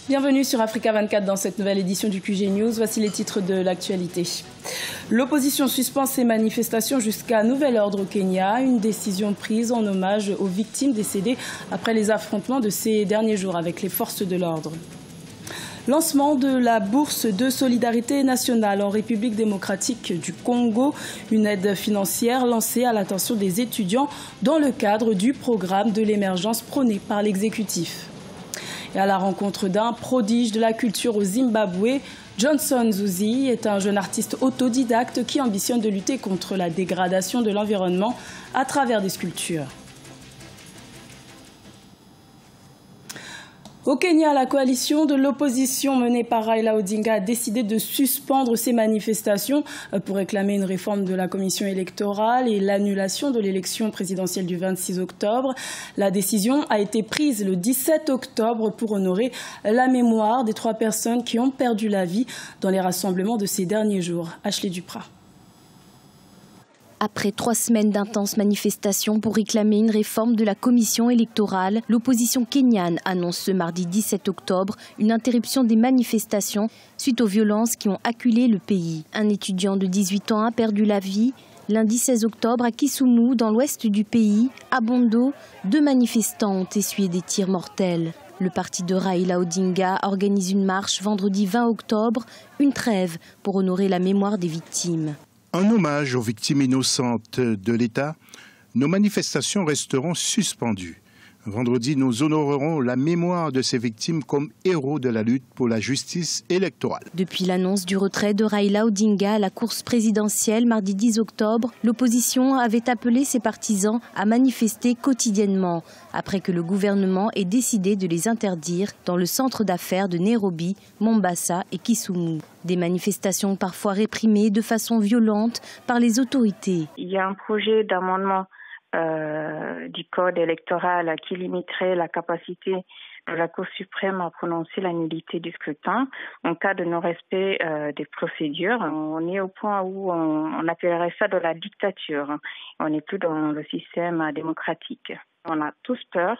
Bienvenue sur Africa 24 dans cette nouvelle édition du QG News. Voici les titres de l'actualité. L'opposition suspend ses manifestations jusqu'à nouvel ordre au Kenya. Une décision prise en hommage aux victimes décédées après les affrontements de ces derniers jours avec les forces de l'ordre. Lancement de la bourse de solidarité nationale en République démocratique du Congo, une aide financière lancée à l'attention des étudiants dans le cadre du programme de l'émergence prôné par l'exécutif. Et à la rencontre d'un prodige de la culture au Zimbabwe, Johnson Zuzi est un jeune artiste autodidacte qui ambitionne de lutter contre la dégradation de l'environnement à travers des sculptures. Au Kenya, la coalition de l'opposition menée par Raila Odinga a décidé de suspendre ses manifestations pour réclamer une réforme de la commission électorale et l'annulation de l'élection présidentielle du 26 octobre. La décision a été prise le 17 octobre pour honorer la mémoire des 3 personnes qui ont perdu la vie dans les rassemblements de ces derniers jours. Ashley Duprat. Après 3 semaines d'intenses manifestations pour réclamer une réforme de la commission électorale, l'opposition kenyane annonce ce mardi 17 octobre une interruption des manifestations suite aux violences qui ont acculé le pays. Un étudiant de 18 ans a perdu la vie. Lundi 16 octobre, à Kisumu, dans l'ouest du pays, à Bondo, 2 manifestants ont essuyé des tirs mortels. Le parti de Raila Odinga organise une marche vendredi 20 octobre, une trêve pour honorer la mémoire des victimes. En hommage aux victimes innocentes de l'État, nos manifestations resteront suspendues. Vendredi, nous honorerons la mémoire de ces victimes comme héros de la lutte pour la justice électorale. Depuis l'annonce du retrait de Raila Odinga à la course présidentielle mardi 10 octobre, l'opposition avait appelé ses partisans à manifester quotidiennement, après que le gouvernement ait décidé de les interdire dans le centre d'affaires de Nairobi, Mombasa et Kisumu. Des manifestations parfois réprimées de façon violente par les autorités. Il y a un projet d'amendement du code électoral qui limiterait la capacité de la Cour suprême à prononcer la nullité du scrutin en cas de non-respect des procédures. On est au point où on appellerait ça de la dictature. On n'est plus dans le système démocratique. On a tous peur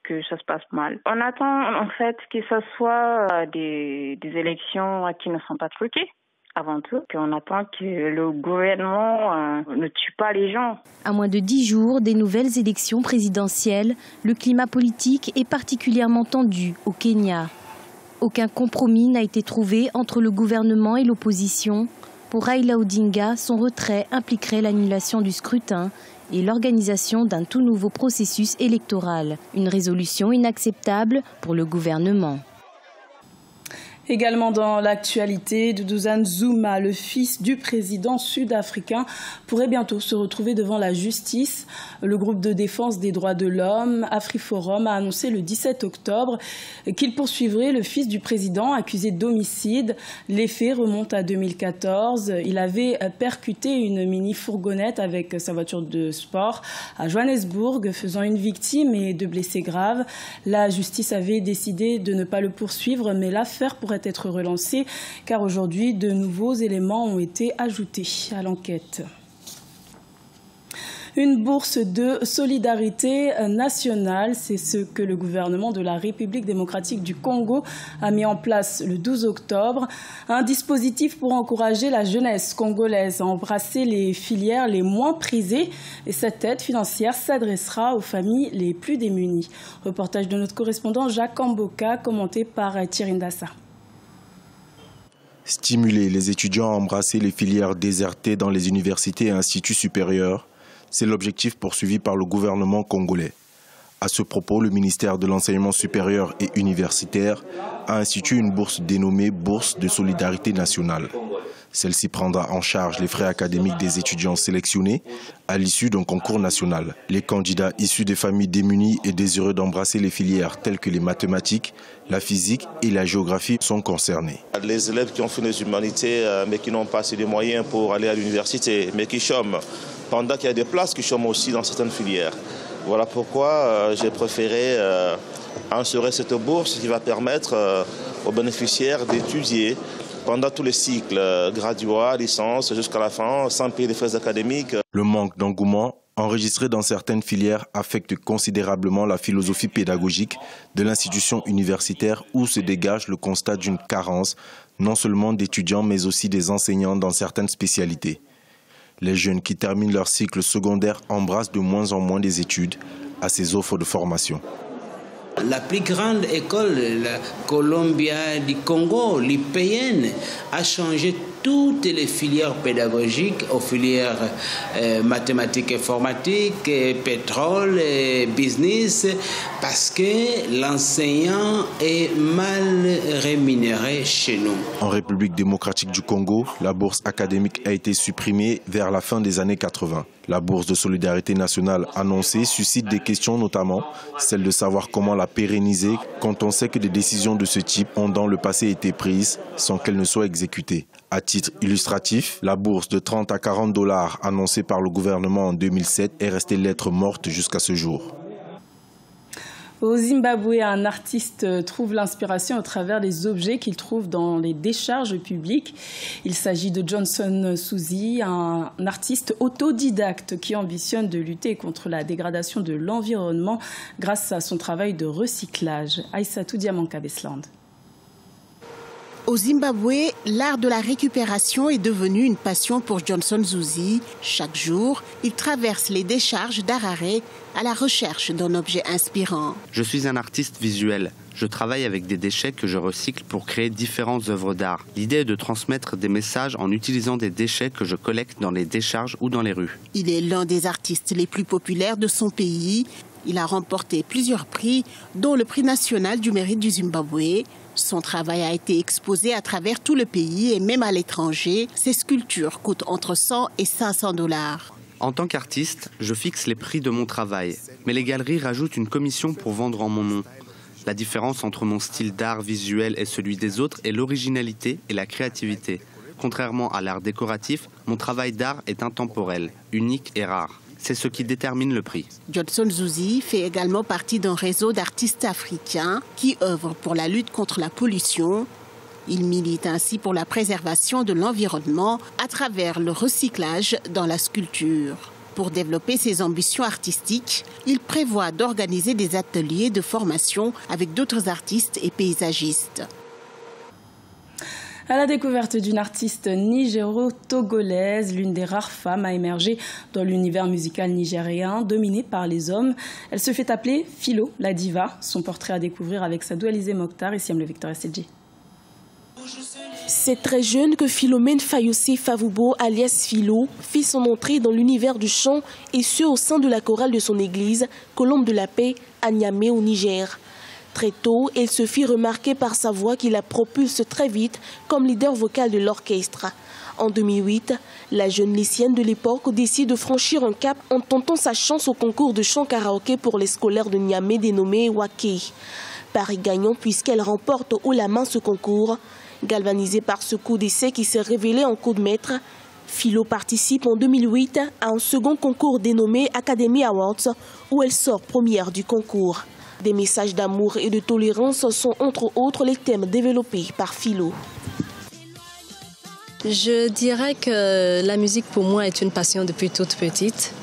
que ça se passe mal. On attend en fait que ce soit des élections qui ne sont pas truquées. Avant tout, qu'on attend que le gouvernement ne tue pas les gens. À moins de 10 jours des nouvelles élections présidentielles, le climat politique est particulièrement tendu au Kenya. Aucun compromis n'a été trouvé entre le gouvernement et l'opposition. Pour Raila Odinga, son retrait impliquerait l'annulation du scrutin et l'organisation d'un tout nouveau processus électoral. Une résolution inacceptable pour le gouvernement. Également dans l'actualité, Duduzane Zuma, le fils du président sud-africain, pourrait bientôt se retrouver devant la justice. Le groupe de défense des droits de l'homme, AfriForum, a annoncé le 17 octobre qu'il poursuivrait le fils du président accusé d'homicide. Les faits remontent à 2014. Il avait percuté une mini-fourgonnette avec sa voiture de sport à Johannesburg, faisant une victime et 2 blessés graves. La justice avait décidé de ne pas le poursuivre, mais l'affaire pourrait être relancée car aujourd'hui de nouveaux éléments ont été ajoutés à l'enquête. Une bourse de solidarité nationale, c'est ce que le gouvernement de la République démocratique du Congo a mis en place le 12 octobre. Un dispositif pour encourager la jeunesse congolaise à embrasser les filières les moins prisées. Et cette aide financière s'adressera aux familles les plus démunies. Reportage de notre correspondant Jacques Amboka, commenté par Thierry Ndassa. Stimuler les étudiants à embrasser les filières désertées dans les universités et instituts supérieurs, c'est l'objectif poursuivi par le gouvernement congolais. À ce propos, le ministère de l'Enseignement supérieur et universitaire a institué une bourse dénommée Bourse de solidarité nationale. Celle-ci prendra en charge les frais académiques des étudiants sélectionnés à l'issue d'un concours national. Les candidats issus des familles démunies et désireux d'embrasser les filières telles que les mathématiques, la physique et la géographie sont concernés. Les élèves qui ont fait les humanités mais qui n'ont pas assez de moyens pour aller à l'université, mais qui chôment, pendant qu'il y a des places qui chôment aussi dans certaines filières. Voilà pourquoi j'ai préféré instaurer cette bourse qui va permettre aux bénéficiaires d'étudier pendant tous les cycles, graduat, licence, jusqu'à la fin, sans payer des frais académiques. Le manque d'engouement enregistrés dans certaines filières affectent considérablement la philosophie pédagogique de l'institution universitaire où se dégage le constat d'une carence non seulement d'étudiants mais aussi des enseignants dans certaines spécialités. Les jeunes qui terminent leur cycle secondaire embrassent de moins en moins des études à ces offres de formation. La plus grande école, la Columbia du Congo, l'IPN, a changé toutes les filières pédagogiques aux filières mathématiques, informatiques, pétrole, business, parce que l'enseignant est mal rémunéré chez nous. En République démocratique du Congo, la bourse académique a été supprimée vers la fin des années 80. La bourse de solidarité nationale annoncée suscite des questions, notamment celle de savoir comment la pérenniser quand on sait que des décisions de ce type ont dans le passé été prises sans qu'elles ne soient exécutées. À titre illustratif, la bourse de 30 à 40 $ annoncée par le gouvernement en 2007 est restée lettre morte jusqu'à ce jour. Au Zimbabwe, un artiste trouve l'inspiration au travers des objets qu'il trouve dans les décharges publiques. Il s'agit de Johnson Suzy, un artiste autodidacte qui ambitionne de lutter contre la dégradation de l'environnement grâce à son travail de recyclage. Aïssatou Diamanka-Besland. Au Zimbabwe, l'art de la récupération est devenu une passion pour Johnson Suzy. Chaque jour, il traverse les décharges d'Harare à la recherche d'un objet inspirant. Je suis un artiste visuel. Je travaille avec des déchets que je recycle pour créer différentes œuvres d'art. L'idée est de transmettre des messages en utilisant des déchets que je collecte dans les décharges ou dans les rues. Il est l'un des artistes les plus populaires de son pays. Il a remporté plusieurs prix, dont le prix national du mérite du Zimbabwe. Son travail a été exposé à travers tout le pays et même à l'étranger. Ses sculptures coûtent entre 100 et 500 $. En tant qu'artiste, je fixe les prix de mon travail, mais les galeries rajoutent une commission pour vendre en mon nom. La différence entre mon style d'art visuel et celui des autres est l'originalité et la créativité. Contrairement à l'art décoratif, mon travail d'art est intemporel, unique et rare. C'est ce qui détermine le prix. Johnson Suzy fait également partie d'un réseau d'artistes africains qui œuvrent pour la lutte contre la pollution. Il milite ainsi pour la préservation de l'environnement à travers le recyclage dans la sculpture. Pour développer ses ambitions artistiques, il prévoit d'organiser des ateliers de formation avec d'autres artistes et paysagistes. À la découverte d'une artiste nigéro-togolaise, l'une des rares femmes à émerger dans l'univers musical nigérien dominé par les hommes. Elle se fait appeler Philo, la diva. Son portrait à découvrir avec Sadou Alizé Mokhtar et Siam le Victor SLG. C'est très jeune que Philomène Fayosé Favoubo, alias Philo, fit son entrée dans l'univers du chant et ce au sein de la chorale de son église, Colombe de la Paix, à Niamey au Niger. Très tôt, elle se fit remarquer par sa voix qui la propulse très vite comme leader vocal de l'orchestre. En 2008, la jeune lycéenne de l'époque décide de franchir un cap en tentant sa chance au concours de chant karaoké pour les scolaires de Niamey dénommé Wake. Pari gagnant puisqu'elle remporte haut la main ce concours. Galvanisée par ce coup d'essai qui s'est révélé en coup de maître, Philo participe en 2008 à un second concours dénommé Academy Awards où elle sort première du concours. Des messages d'amour et de tolérance sont entre autres les thèmes développés par Philo. Je dirais que la musique pour moi est une passion depuis toute petite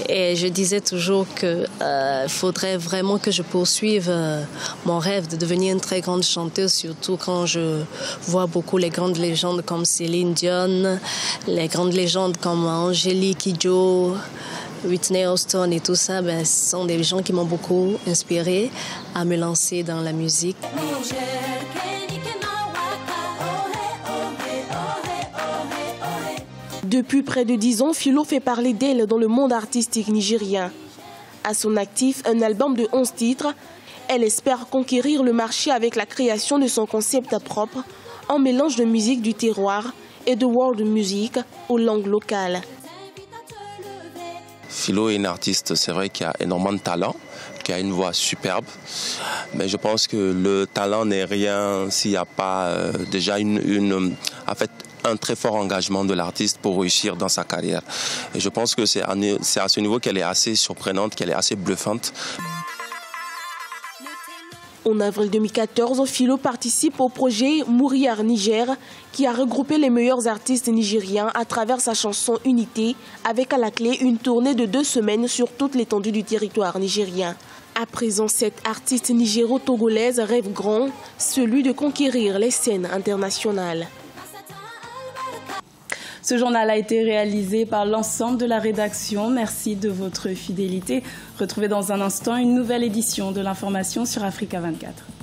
et je disais toujours qu'il faudrait vraiment que je poursuive mon rêve de devenir une très grande chanteuse, surtout quand je vois beaucoup les grandes légendes comme Céline Dion, les grandes légendes comme Angélique Kidjo, Whitney Houston et tout ça, ce sont des gens qui m'ont beaucoup inspirée à me lancer dans la musique. Depuis près de 10 ans, Philo fait parler d'elle dans le monde artistique nigérien. À son actif, un album de 11 titres. Elle espère conquérir le marché avec la création de son concept propre, en mélange de musique du terroir et de world music aux langues locales. Philo est une artiste, c'est vrai, qui a énormément de talent, qui a une voix superbe. Mais je pense que le talent n'est rien s'il n'y a pas déjà un très fort engagement de l'artiste pour réussir dans sa carrière. Et je pense que c'est à ce niveau qu'elle est assez surprenante, qu'elle est assez bluffante. En avril 2014, Philo participe au projet Mourir Niger, qui a regroupé les meilleurs artistes nigériens à travers sa chanson Unité, avec à la clé une tournée de 2 semaines sur toute l'étendue du territoire nigérien. À présent, cette artiste nigéro-togolaise rêve grand, celui de conquérir les scènes internationales. Ce journal a été réalisé par l'ensemble de la rédaction. Merci de votre fidélité. Retrouvez dans un instant une nouvelle édition de l'information sur Africa 24.